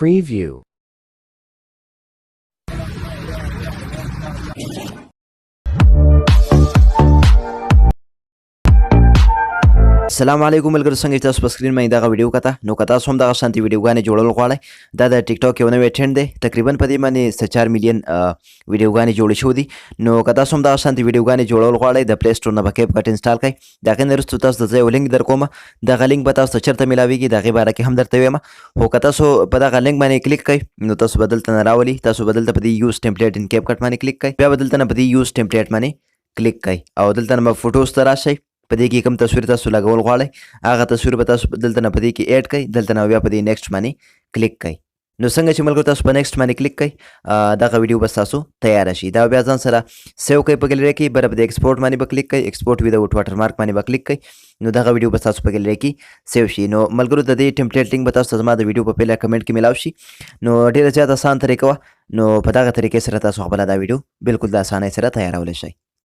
Preview. السلام علیکم ملګرو څنګه تاسو په سکرین باندې دغه ویډیو کته نو که تاسو هم دغه شانتي ویډیوګانې جوړول غواړئ دا د ټیک ټاک یو نوی ټرند دی تقریبا په دې باندې 4 میلیون ویډیوګانې جوړې شوې دي نو که تاسو هم دغه شانتي ویډیوګانې جوړول غواړئ د پلی سټور نه به کیپ کټ انسټال کړئ د هغې نه وروسته تاسو ته زه یو لینک در کوم دغه لینک به تاسو ته چېرته میلاویږي د هغې باره کې هم درته وایم خو که تاسو په دغه لینک باندې کلیک کړئ نو تاسو به دلته نه راولي تاسو به دلته په دې یوز ټمپلیټ ان کیپ کټ باندې کلیک کړئ بیا به دلته نه په دې یوز ټمپلیټ باندې کلیک کړئ او دلته نه به فوټوز ته راشئ په دې کې کوم تصویر تاسو لګول غواړئ هغه تصویر به تاسو دلته نه په دې کې اډ کړئ دلته نه بیا په دې نیکسټ باندې کلیک کړئ نو څنګه چې ملګرو تاسو په نیکسټ باندې کلیک کړئ دغه ویډیو بس تاسو تیار شي دا بیا ځان سره سیو کړئ په ګیلري کې بیا په ایکسپورټ باندې به کلیک کړئ ایکسپورټ ویداوټ واټر مارک باندې به کلیک کړئ نو دغه ویډیو بس تاسو په ګیلري کې سیو شي نو ملګرو د دې ټمپلیټ لینک به تاسو ته زما د ویډیو په پیله کمنټ کې ملاو شي نو ډیره زیات آسان طریقه وه نو په دغه طریقې سره تاسو خپله دا ویډیو بالکل د اسانۍ سره تیارولی شئ